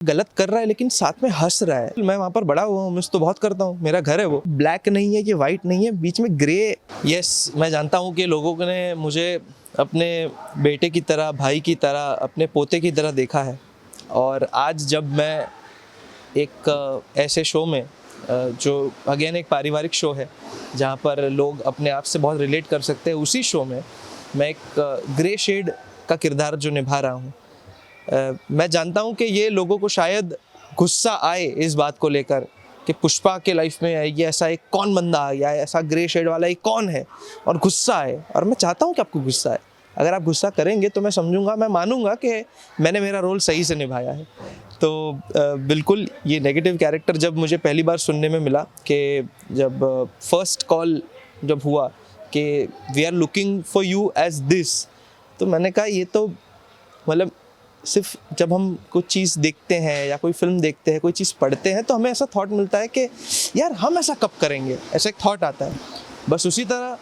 गलत कर रहा है लेकिन साथ में हंस रहा है। मैं वहाँ पर बड़ा हुआ हूँ, मिस तो बहुत करता हूँ, मेरा घर है वो। ब्लैक नहीं है कि वाइट नहीं है, बीच में ग्रे। यस, मैं जानता हूँ कि लोगों ने मुझे अपने बेटे की तरह, भाई की तरह, अपने पोते की तरह देखा है। और आज जब मैं एक ऐसे शो में जो अगेन एक पारिवारिक शो है जहाँ पर लोग अपने आप से बहुत रिलेट कर सकते हैं, उसी शो में मैं एक ग्रे शेड का किरदार जो निभा रहा हूँ। मैं जानता हूँ कि ये लोगों को शायद गुस्सा आए इस बात को लेकर कि पुष्पा के लाइफ में ये ऐसा एक कौन बंदा आ गया है, ऐसा ग्रे शेड वाला एक कौन है, और गुस्सा आए। और मैं चाहता हूँ कि आपको गुस्सा आए। अगर आप गुस्सा करेंगे तो मैं समझूंगा, मैं मानूंगा कि मैंने मेरा रोल सही से निभाया है। तो बिल्कुल ये नेगेटिव कैरेक्टर जब मुझे पहली बार सुनने में मिला, कि जब फर्स्ट कॉल जब हुआ कि we are looking for you as this, तो मैंने कहा ये तो मतलब सिर्फ जब हम कुछ चीज़ देखते हैं या कोई फिल्म देखते हैं, कोई चीज़ पढ़ते हैं, तो हमें ऐसा थॉट मिलता है कि यार हम ऐसा कब करेंगे, ऐसा एक थॉट आता है। बस उसी तरह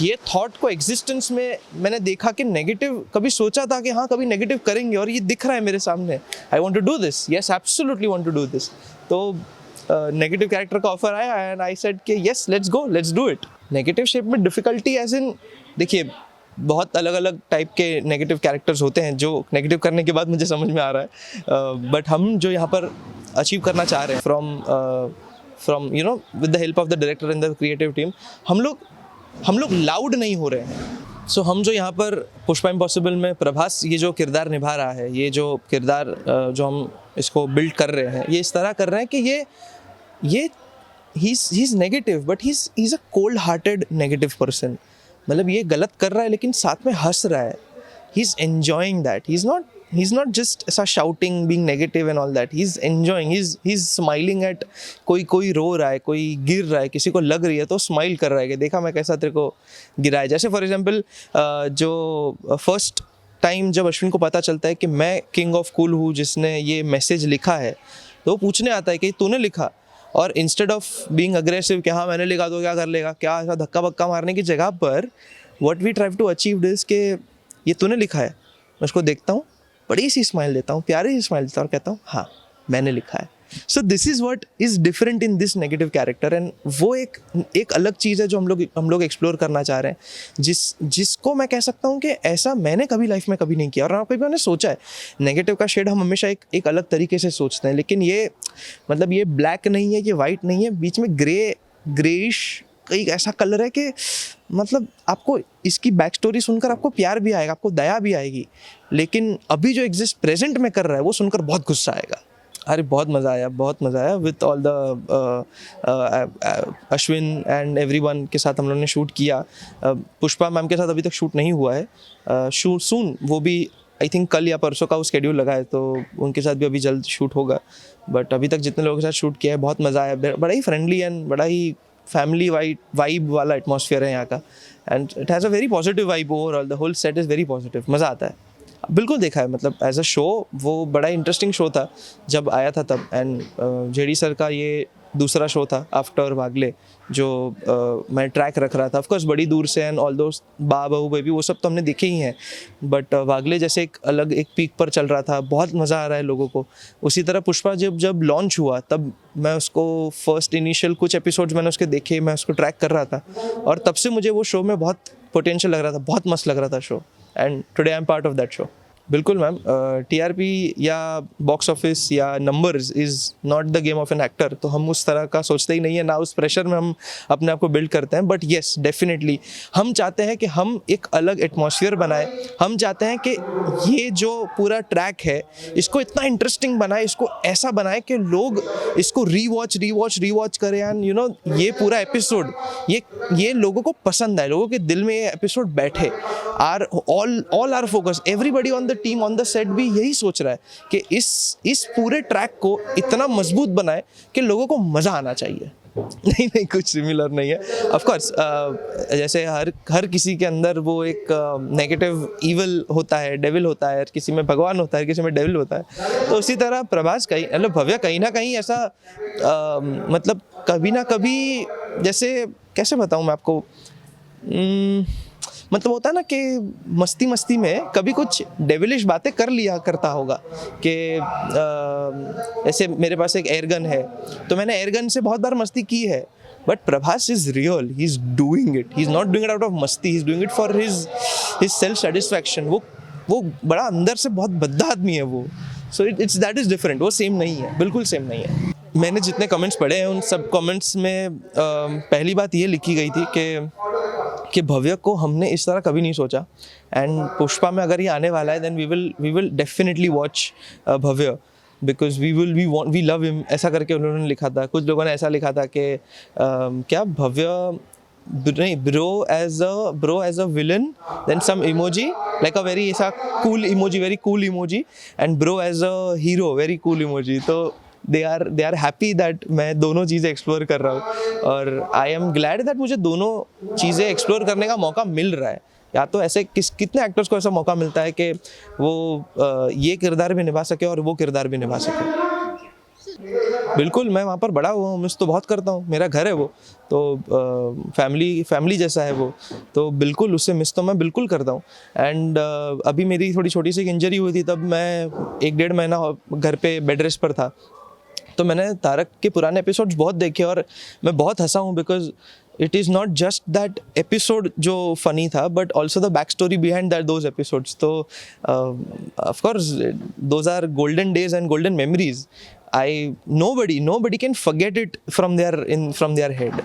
ये थॉट को एग्जिस्टेंस में मैंने देखा कि नेगेटिव, कभी सोचा था कि हाँ कभी नेगेटिव करेंगे, और ये दिख रहा है मेरे सामने। I want to do this, yes absolutely want to do this. तो नेगेटिव कैरेक्टर का ऑफर आया एंड आई सेड कि yes let's go, let's do it. Negative shape में डिफ़िकल्टी एज इन, देखिए बहुत अलग अलग टाइप के नेगेटिव कैरेक्टर्स होते हैं जो नेगेटिव करने के बाद मुझे समझ में आ रहा है। बट हम जो यहाँ पर अचीव करना चाह रहे हैं from you know with the help of the director and the creative team, हम लोग लाउड नहीं हो रहे हैं। सो हम जो यहाँ पर पुष्पा इम्पॉसिबल में प्रभास ये जो किरदार निभा रहा है, ये जो किरदार जो हम इसको बिल्ड कर रहे हैं, ये इस तरह कर रहे हैं कि ये he is negative but he is a cold hearted negative person. मतलब ये गलत कर रहा है लेकिन साथ में हंस रहा है। He is enjoying that. He is not just ऐसा shouting, being negative and all that. He is enjoying, he is smiling at कोई रो रहा है, कोई गिर रहा है, किसी को लग रही है तो स्माइल कर रहा है कि देखा मैं कैसा तेरे को गिराया। जैसे फॉर एग्जाम्पल जो फर्स्ट टाइम जब अश्विन को पता चलता है कि मैं किंग ऑफ कूल हूँ जिसने ये मैसेज लिखा है, तो वो पूछने आता है कि तूने लिखा। और इंस्टेड ऑफ बीइंग अग्रेसिव कि हाँ मैंने लिखा तो क्या कर लेगा, क्या ऐसा धक्का बक्का मारने की जगह पर what we try to achieve is कि ये तूने लिखा है। मैं उसको देखता हूँ, बड़ी सी स्माइल देता हूँ, प्यारी सी स्माइल देता हूँ और कहता हूँ हाँ मैंने लिखा है। So this is what is different in this negative character. And वो एक अलग चीज़ है जो हम लोग एक्सप्लोर करना चाह रहे हैं, जिसको मैं कह सकता हूँ कि ऐसा मैंने कभी लाइफ में कभी नहीं किया। और ना कभी मैंने सोचा है नेगेटिव का शेड हम हमेशा एक अलग तरीके से सोचते हैं, लेकिन ये मतलब ये ब्लैक नहीं है कि वाइट नहीं है, बीच में ग्रेइश कई ऐसा कलर है कि मतलब आपको इसकी बैक स्टोरी सुनकर आपको प्यार भी आएगा, आपको दया भी आएगी, लेकिन अभी जो एग्जिस्ट प्रेजेंट में कर रहा है वो सुनकर बहुत गुस्सा आएगा। अरे बहुत मज़ा आया with all the Ashwin and everyone के साथ हम लोगों ने शूट किया। पुष्पा मैम के साथ अभी तक शूट नहीं हुआ है, शूट सून, वो भी आई थिंक कल या परसों का वो स्केड्यूल लगा है, तो उनके साथ भी अभी जल्द शूट होगा। बट अभी तक जितने लोगों के साथ शूट किया है बहुत मज़ा आया, बड़ा ही फ्रेंडली एंड बड़ा ही फैमिली वाइब वाला एटमॉस्फेयर है यहाँ का। And it has a very positive vibe overall, the whole set is very positive, मज़ा आता है। बिल्कुल देखा है, मतलब एज अ शो वो बड़ा इंटरेस्टिंग शो था जब आया था तब। एंड जेडी सर का ये दूसरा शो था आफ्टर वागले, जो मैं ट्रैक रख रहा था ऑफकोर्स बड़ी दूर से। एंड ऑल दोस्त बहू बेबी वो सब तो हमने देखे ही हैं, बट वागले जैसे एक अलग एक पीक पर चल रहा था, बहुत मज़ा आ रहा है लोगों को। उसी तरह पुष्पा जब लॉन्च हुआ तब मैं उसको फर्स्ट इनिशियल कुछ एपिसोड्स मैंने उसके देखे, मैं उसको ट्रैक कर रहा था, और तब से मुझे वो शो में बहुत पोटेंशियल लग रहा था, बहुत मस्त लग रहा था show. And today I am part of that show. बिल्कुल मैम, टीआरपी या बॉक्स ऑफिस या numbers is not the game of an actor, तो हम उस तरह का सोचते ही नहीं है, ना उस प्रेशर में हम अपने आप को बिल्ड करते हैं। बट येस डेफिनेटली हम चाहते हैं कि हम एक अलग एटमॉस्फेयर बनाएं। हम चाहते हैं कि ये जो पूरा ट्रैक है इसको इतना इंटरेस्टिंग बनाए, इसको ऐसा बनाए कि लोग इसको रीवॉच करें। एंड यू नो ये पूरा एपिसोड ये लोगों को पसंद आए, लोगों के दिल में ये एपिसोड बैठे। All are focus, everybody on the team on the set भी यही सोच रहा है कि इस पूरे ट्रैक को इतना मजबूत बनाए कि लोगों को मज़ा आना चाहिए। नहीं कुछ सिमिलर नहीं है ऑफ कोर्स। जैसे हर किसी के अंदर वो एक नेगेटिव ईवल होता है, डेविल होता है, किसी में भगवान होता है, किसी में डेविल होता है। तो उसी तरह प्रभास मतलब भव्या कहीं ना कहीं ऐसा मतलब कभी ना कभी, जैसे कैसे बताऊँ मैं आपको, मतलब होता है ना कि मस्ती मस्ती में कभी कुछ डेविलिश बातें कर लिया करता होगा कि ऐसे मेरे पास एक एयरगन है तो मैंने एयरगन से बहुत बार मस्ती की है, but Prabhas is real, he is doing it, he is not doing it out of मस्ती, he is doing it for his self satisfaction. वो बड़ा अंदर से बहुत भद्दा आदमी है वो, so it's that is different, वो सेम नहीं है, बिल्कुल सेम नहीं है। मैंने जितने कमेंट्स पढ़े हैं उन सब कमेंट्स में पहली बात ये लिखी गई थी कि भव्य को हमने इस तरह कभी नहीं सोचा, एंड पुष्पा में अगर ये आने वाला है then we will definitely watch Bhavya because we love him, ऐसा करके उन्होंने लिखा था। कुछ लोगों ने ऐसा लिखा था कि क्या भव्य नहीं, bro as a villain, then some emoji like a very ऐसा cool emoji, very cool emoji, and bro as a hero, very cool emoji. तो दे आर हैप्पी दैट मैं दोनों चीज़ें एक्सप्लोर कर रहा हूँ, और आई एम ग्लैड दैट मुझे दोनों चीज़ें एक्सप्लोर करने का मौका मिल रहा है। या तो ऐसे कितने एक्टर्स को ऐसा मौका मिलता है कि वो ये किरदार भी निभा सके और वो किरदार भी निभा सके। बिल्कुल, मैं वहाँ पर बड़ा हुआ हूँ, मिस तो बहुत करता हूँ, मेरा घर है वो, तो फैमिली जैसा है वो, तो बिल्कुल उससे मिस तो मैं बिल्कुल करता हूँ। एंड अभी मेरी थोड़ी छोटी सी इंजरी हुई थी, तब मैं 1-1.5 महीना घर पे बेड रेस्ट पर था, तो मैंने तारक के पुराने एपिसोड्स बहुत देखे और मैं बहुत हंसा हूँ, because it is not just that episode जो फनी था, but also the back story behind that those episodes. तो of course those are golden days and golden memories. Nobody can forget it from their head.